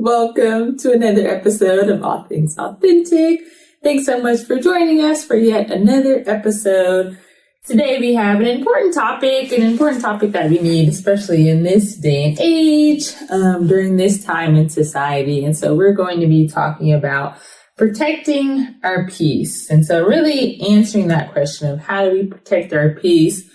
Welcome to another episode of All Things Authentic. Thanks so much for joining us for yet another episode. Today we have an important topic that we need, especially in this day and age, during this time in society. And so we're going to be talking about protecting our peace. And so really answering that question of how do we protect our peace?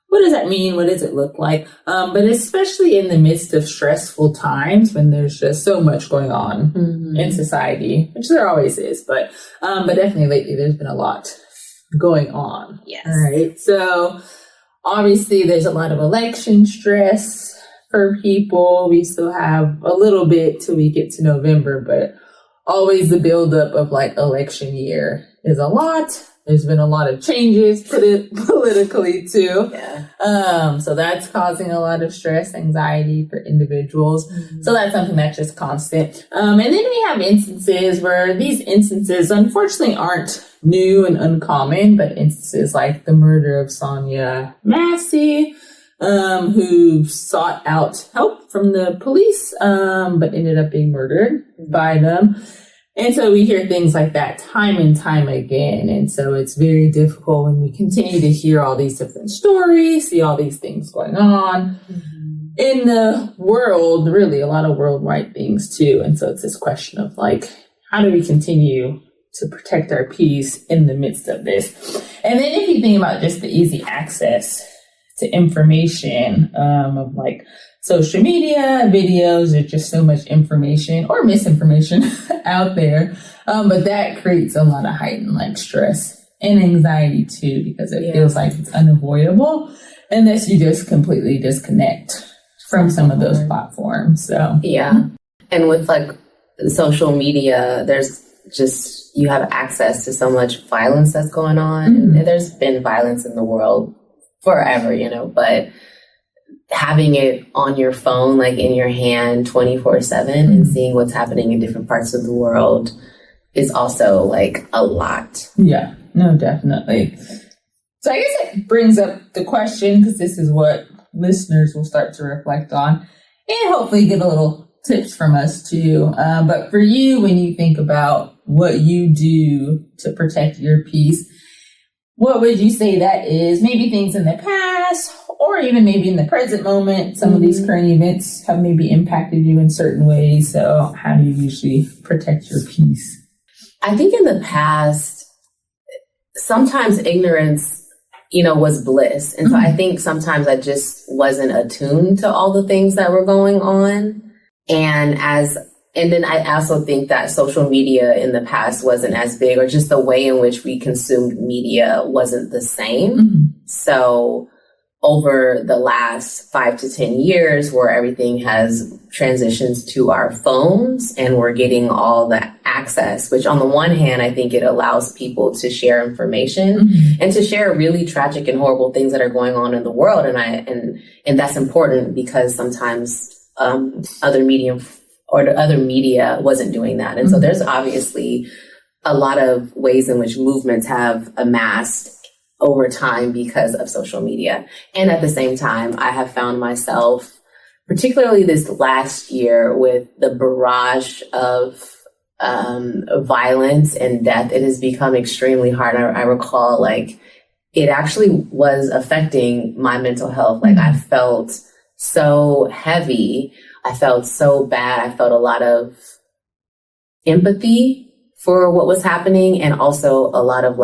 What does that mean? What does it look like? But especially in the midst of stressful times when there's just so much going on in society, which there always is, but definitely lately there's been a lot going on. Yes. All right. So obviously there's a lot of election stress for people. We still have a little bit till we get to November, but always the buildup of like election year is a lot. There's been a lot of changes politically too. Yeah. So that's causing a lot of stress, anxiety for individuals. So that's something that's just constant. And then we have instances where these instances unfortunately aren't new and uncommon, but instances like the murder of Sonia Massey, who sought out help from the police, but ended up being murdered by them. And so we hear things like that time and time again. And so it's very difficult when we continue to hear all these different stories, see all these things going on in the world, really a lot of worldwide things too. And so it's this question of like, how do we continue to protect our peace in the midst of this? And then if you think about just the easy access to information, of like social media, videos, there's just so much information or misinformation out there. But that creates a lot of heightened like stress and anxiety too, because it feels like it's unavoidable unless you just completely disconnect from some of those platforms. So yeah. And with like social media, there's just, you have access to so much violence that's going on. And there's been violence in the world forever, but having it on your phone, like in your hand 24/7 and seeing what's happening in different parts of the world is also like a lot. Yeah, no, definitely. So I guess it brings up the question, because this is what listeners will start to reflect on and hopefully get a little tips from us too. But for you, when you think about what you do to protect your peace, what would you say that is? Maybe things in the past or even maybe in the present moment. Some of these current events have maybe impacted you in certain ways. So how do you usually protect your peace? I think in the past, sometimes ignorance, was bliss. And so I think sometimes I just wasn't attuned to all the things that were going on. And then I also think that social media in the past wasn't as big, or just the way in which we consumed media wasn't the same. So over the last 5 to 10 years, where everything has transitioned to our phones and we're getting all the access, which on the one hand, I think it allows people to share information and to share really tragic and horrible things that are going on in the world. And that's important, because sometimes other media wasn't doing that. And so there's obviously a lot of ways in which movements have amassed over time because of social media. And at the same time, I have found myself, particularly this last year, with the barrage of violence and death, it has become extremely hard. I recall it actually was affecting my mental health. I felt so heavy. I felt so bad. I felt a lot of empathy for what was happening, and also a lot of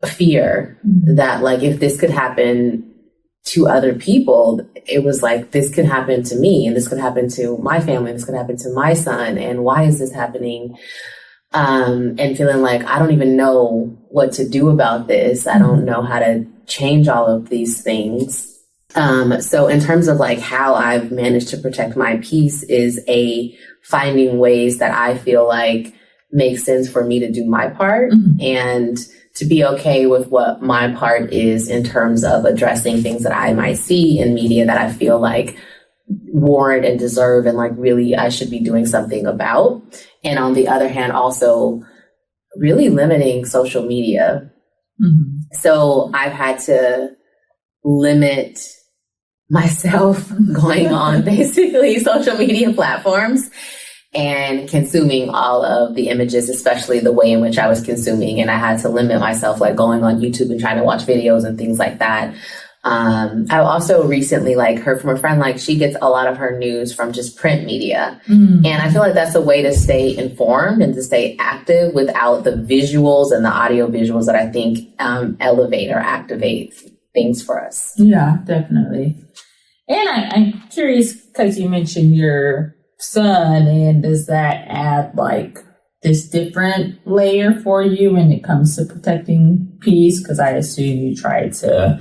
fear that if this could happen to other people, it was this could happen to me, and this could happen to my family, and this could happen to my son, and why is this happening? And feeling I don't even know what to do about this. I don't know how to change all of these things. So in terms of how I've managed to protect my peace is finding ways that I feel make sense for me to do my part, and to be okay with what my part is in terms of addressing things that I might see in media that I feel warrant and deserve, and really I should be doing something about. And on the other hand, also really limiting social media. So I've had to limit myself going on basically social media platforms. and consuming all of the images, especially the way in which I was consuming. And I had to limit myself, like going on YouTube and trying to watch videos and things like that. I also recently heard from a friend, she gets a lot of her news from just print media. And I feel like that's a way to stay informed and to stay active without the visuals and the audio visuals that I think elevate or activate things for us. Yeah, definitely. And I'm curious because you mentioned your son, and does that add this different layer for you when it comes to protecting peace? Because I assume you try to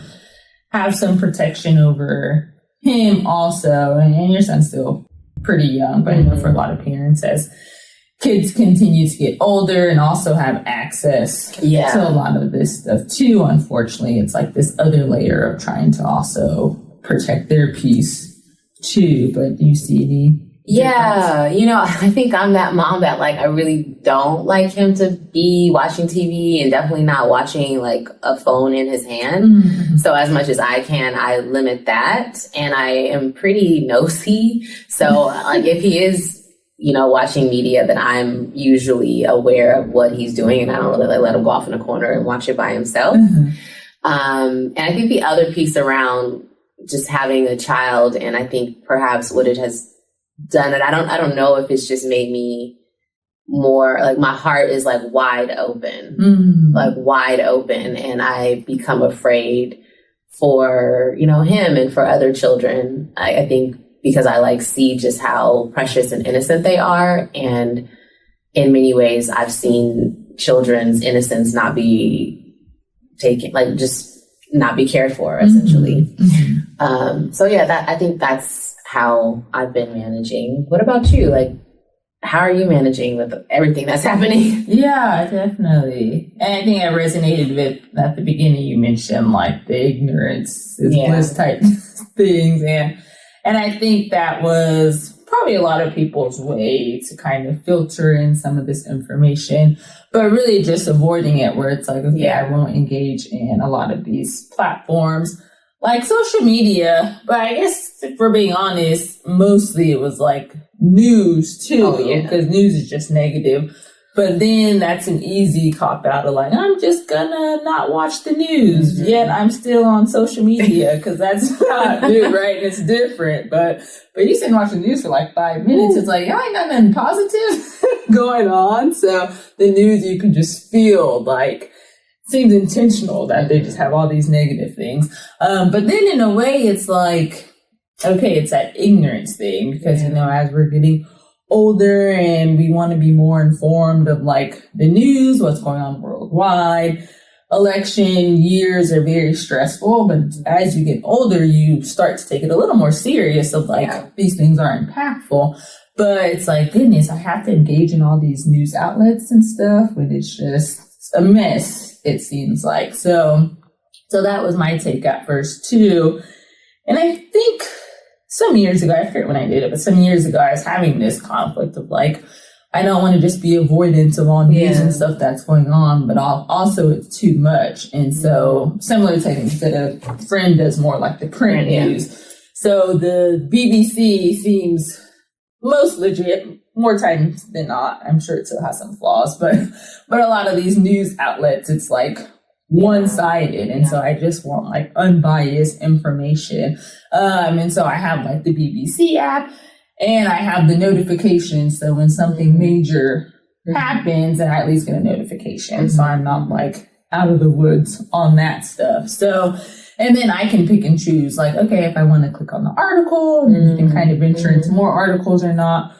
have some protection over him also, and your son's still pretty young, but I know for a lot of parents, as kids continue to get older and also have access to a lot of this stuff too, unfortunately, it's this other layer of trying to also protect their peace too. But do you see any? Yeah, I think I'm that mom that I really don't like him to be watching TV and definitely not watching a phone in his hand. So as much as I can, I limit that. And I am pretty nosy. So if he is, watching media, then I'm usually aware of what he's doing, and I don't really let him go off in a corner and watch it by himself. And I think the other piece around just having a child, and I think perhaps what it has done, and I don't know if it's just made me more my heart is wide open, wide open, and I become afraid for him and for other children. I think because I see just how precious and innocent they are, and in many ways I've seen children's innocence not be taken, just not be cared for, essentially. So yeah, I think that's how I've been managing. What about you? How are you managing with everything that's happening? Yeah, definitely. And I think I resonated with at the beginning. You mentioned the ignorance is bliss type things, and I think that was probably a lot of people's way to kind of filter in some of this information, but really just avoiding it, where it's I won't engage in a lot of these platforms like social media. But I guess if we're being honest, mostly it was news too, because news is just negative. But then that's an easy cop out of I'm just gonna not watch the news, yet I'm still on social media because that's not good, right? And it's different. But you sit and watch the news for 5 minutes. It's y'all ain't got nothing positive going on. So the news, you can just feel seems intentional that they just have all these negative things. But then in a way, it's okay, it's that ignorance thing, because, as we're getting older and we want to be more informed of the news, what's going on worldwide. Election years are very stressful, but as you get older, you start to take it a little more serious of these things are impactful. But it's goodness, I have to engage in all these news outlets and stuff, but it's just a mess, it seems like. So that was my take at first too. And I think some years ago, I forget when I did it, but some years ago, I was having this conflict of I don't want to just be avoidant of all news and stuff that's going on, but also it's too much. And so similar to, I think, that a friend does more the print news. So the BBC seems most legit more times than not. I'm sure it still has some flaws, but a lot of these news outlets, it's one-sided, and so I just want unbiased information. And so I have the BBC app, and I have the notifications, so when something major happens, then I at least get a notification, so I'm not out of the woods on that stuff. So, and then I can pick and choose okay, if I want to click on the article, then you can kind of venture into more articles or not,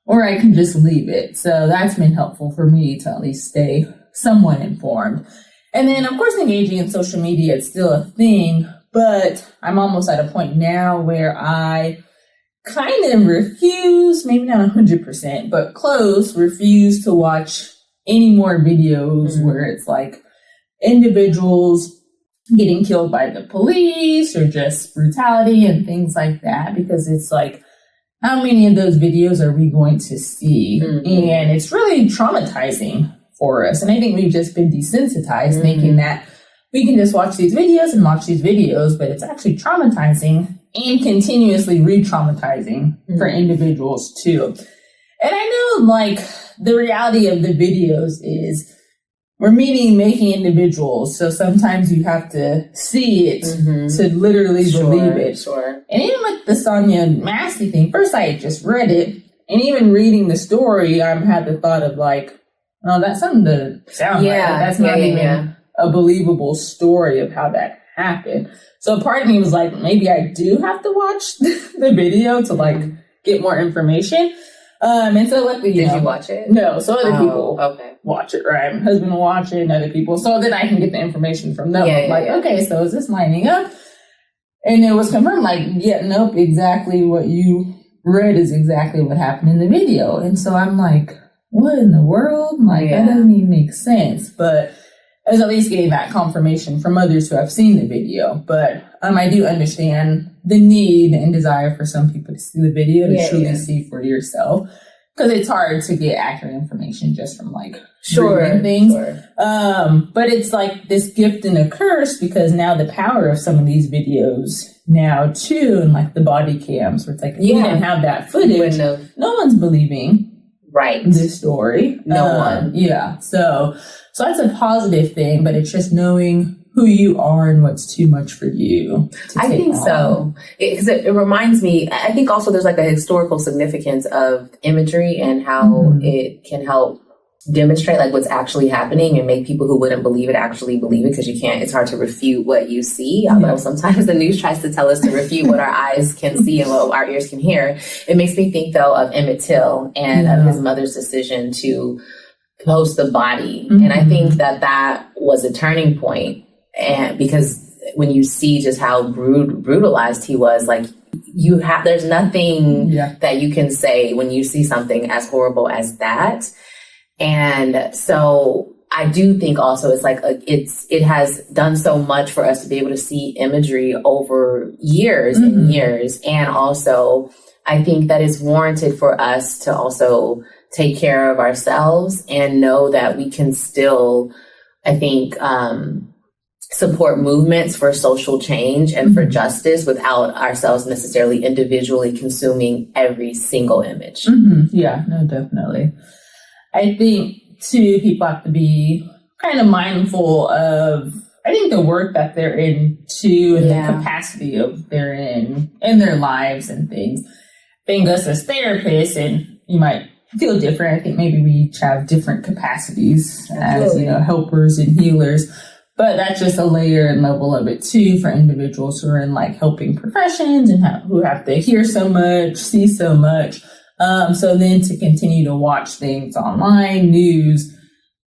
or I can just leave it. So that's been helpful for me to at least stay somewhat informed. And then, of course, engaging in social media is still a thing, but I'm almost at a point now where I kind of refuse, maybe not 100%, but close, refuse to watch any more videos where it's individuals getting killed by the police or just brutality and things like that, because it's how many of those videos are we going to see? And it's really traumatizing for us. And I think we've just been desensitized, thinking that we can just watch these videos, but it's actually traumatizing and continuously re-traumatizing for individuals too. And I know, like, the reality of the videos is we're making individuals. So sometimes you have to see it to literally believe it. Sure. And even with the Sonia Massey thing, first I had just read it. And even reading the story, I had the thought of like, oh, that's something to sound right. That's not even a believable story of how that happened. So part of me was like, maybe I do have to watch the video to like get more information. And so luckily, Did you watch it? No, so other people okay. watch it, right? My husband will watch it and other people. So then I can get the information from them. Okay, so is this lining up? And it was confirmed, like, nope, exactly what you read is exactly what happened in the video. And so I'm like, what in the world? Like, that doesn't even make sense. But I was at least getting that confirmation from others who have seen the video. But I do understand the need and desire for some people to see the video to truly see for yourself. Because it's hard to get accurate information just from like reading things. But it's like this gift and a curse because now the power of some of these videos now too, and like the body cams where it's like, if we didn't have that footage, no one's believing this story. No one. Yeah. So that's a positive thing, but it's just knowing who you are and what's too much for you. I think so. Because it reminds me, I think also there's like a historical significance of imagery and how it can help demonstrate like what's actually happening and make people who wouldn't believe it actually believe it, because it's hard to refute what you see. Although sometimes the news tries to tell us to refute what our eyes can see and what our ears can hear. It makes me think though of Emmett Till and of his mother's decision to post the body. And I think that was a turning point. And because when you see just how brutalized he was, like there's nothing that you can say when you see something as horrible as that. And so I do think also it's like it has done so much for us to be able to see imagery over years and years. And also I think that it's warranted for us to also take care of ourselves and know that we can still, I think, support movements for social change and for justice without ourselves necessarily individually consuming every single image. Yeah, no, definitely. I think too, people have to be kind of mindful of, I think, the work that they're in too, and the capacity of they're in their lives and things. I think us as therapists, and you might feel different. I think maybe we each have different capacities as, helpers and healers. But that's just a layer and level of it too for individuals who are in like helping professions and who have to hear so much, see so much. So then to continue to watch things online, news,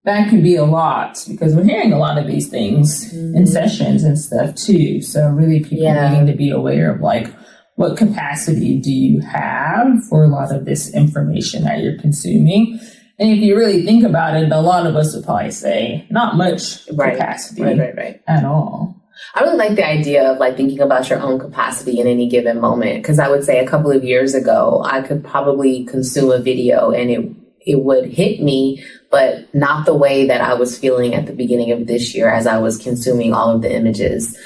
that can be a lot because we're hearing a lot of these things in sessions and stuff too. So really people needing to be aware of like, what capacity do you have for a lot of this information that you're consuming? And if you really think about it, a lot of us would probably say not much capacity at all. I really like the idea of like thinking about your own capacity in any given moment. Because I would say a couple of years ago, I could probably consume a video and it would hit me, but not the way that I was feeling at the beginning of this year as I was consuming all of the images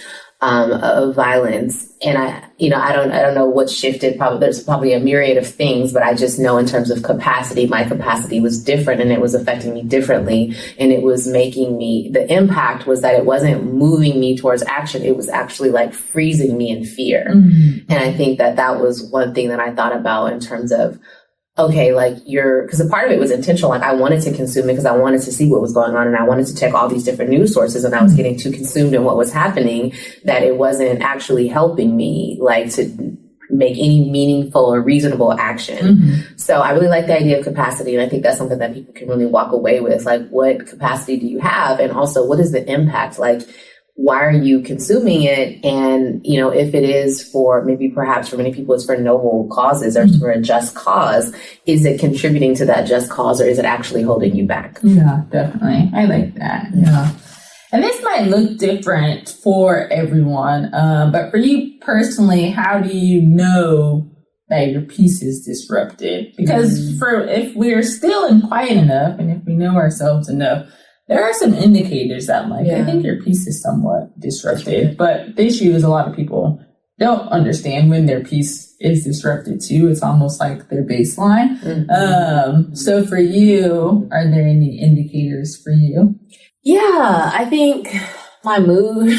of violence. And I don't know what shifted. There's probably a myriad of things, but I just know in terms of capacity, my capacity was different and it was affecting me differently. And it was making me, the impact was that it wasn't moving me towards action. It was actually like freezing me in fear. And I think that was one thing that I thought about in terms of, okay, like because a part of it was intentional. Like I wanted to consume it because I wanted to see what was going on and I wanted to check all these different news sources, and I was getting too consumed in what was happening that it wasn't actually helping me like to make any meaningful or reasonable action. So I really like the idea of capacity. And I think that's something that people can really walk away with. Like, what capacity do you have? And also, what is the impact? Like, why are you consuming it? And, if it is for perhaps for many people, it's for noble causes or for a just cause, is it contributing to that just cause or is it actually holding you back? Yeah, definitely. I like that. Yeah. And this might look different for everyone. But for you personally, how do you know that your peace is disrupted? Because if we're still in quiet enough and if we know ourselves enough, there are some indicators that I think your peace is somewhat disrupted. But the issue is a lot of people don't understand when their peace is disrupted too. It's almost like their baseline. So for you, are there any indicators for you? Yeah, I think my mood,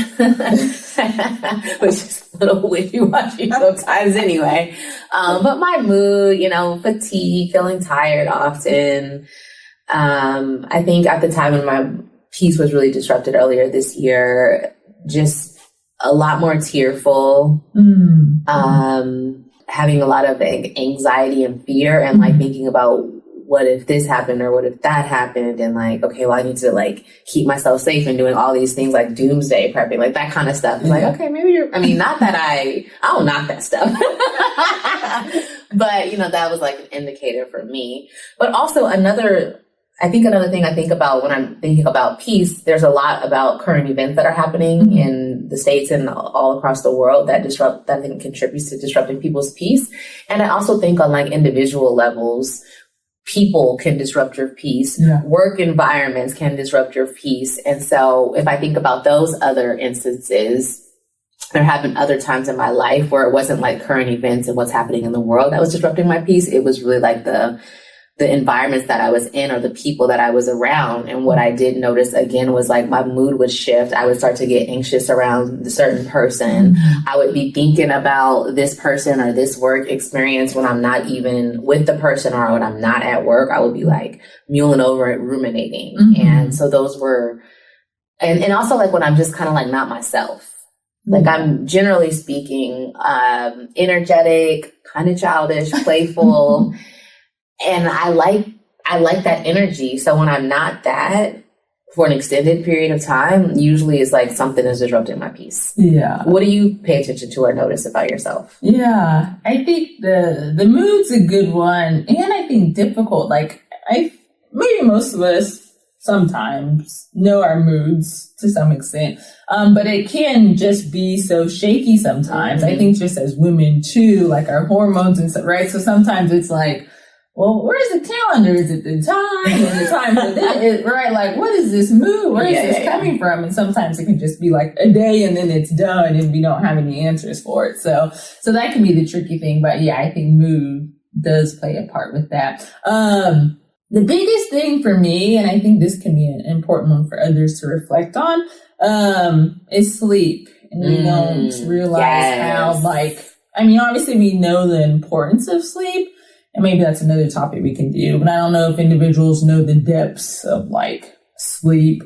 which is a little wishy-washy sometimes anyway. But my mood, fatigue, feeling tired often. I think at the time when my peace was really disrupted earlier this year, just a lot more tearful, having a lot of anxiety and fear, and like thinking about what if this happened or what if that happened, and like, okay, well, I need to like keep myself safe and doing all these things like doomsday prepping, like that kind of stuff. It's like, okay, maybe not that I don't knock that stuff, but that was like an indicator for me. But also another thing I think about when I'm thinking about peace, there's a lot about current events that are happening in the States and all across the world that I think contributes to disrupting people's peace. And I also think on like individual levels, people can disrupt your peace. Yeah. Work environments can disrupt your peace. And so if I think about those other instances, there have been other times in my life where it wasn't like current events and what's happening in the world that was disrupting my peace. It was really like the environments that I was in or the people that I was around. And what I did notice again was like my mood would shift. I would start to get anxious around a certain person. I would be thinking about this person or this work experience when I'm not even with the person, or when I'm not at work. I would be like mulling over it, ruminating. And so those were, and also like when I'm just kind of like not myself. Like I'm generally speaking, energetic, kind of childish, playful. And I like that energy. So when I'm not that for an extended period of time, usually it's like something is disrupting my peace. Yeah. What do you pay attention to or notice about yourself? Yeah, I think the mood's a good one. And I think difficult. Like maybe most of us sometimes know our moods to some extent. But it can just be so shaky sometimes. I think just as women too, like our hormones and stuff, right? So sometimes it's like, well, where's the calendar? Is it the time? And the time for this, right? Like, what is this mood? Where is this coming from? And sometimes it can just be like a day and then it's done and we don't have any answers for it. So that can be the tricky thing. But yeah, I think mood does play a part with that. The biggest thing for me, and I think this can be an important one for others to reflect on, is sleep. And we don't realize how obviously we know the importance of sleep. And maybe that's another topic we can do, but I don't know if individuals know the depths of like sleep,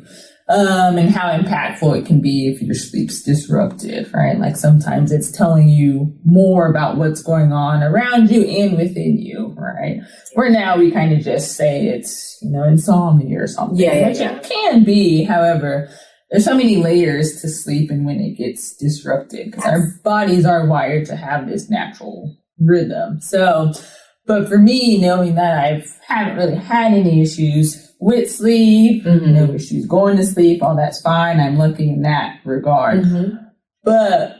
and how impactful it can be if your sleep's disrupted, right? Like sometimes it's telling you more about what's going on around you and within you, right? Where now we kind of just say it's, insomnia or something, which it can be. However, there's so many layers to sleep and when it gets disrupted, because our bodies are wired to have this natural rhythm. But for me, knowing that I haven't really had any issues with sleep, no issues going to sleep, all that's fine. I'm lucky in that regard. But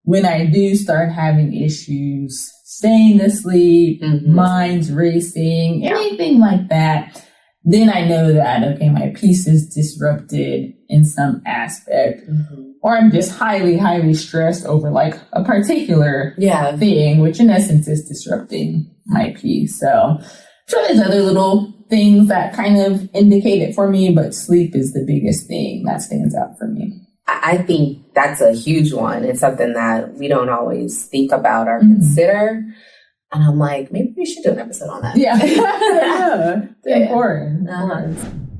when I do start having issues staying asleep, minds racing, anything like that, then I know that, okay, my peace is disrupted in some aspect. Or I'm just highly, highly stressed over like a particular thing, which in essence is disrupting my peace. So I'm sure there's other little things that kind of indicate it for me, but sleep is the biggest thing that stands out for me. I think that's a huge one. It's something that we don't always think about or consider. And I'm like, maybe we should do an episode on that. Yeah. It's important.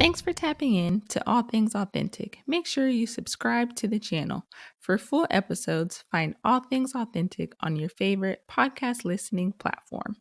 Thanks for tapping in to All Things Authentic. Make sure you subscribe to the channel. For full episodes, find All Things Authentic on your favorite podcast listening platform.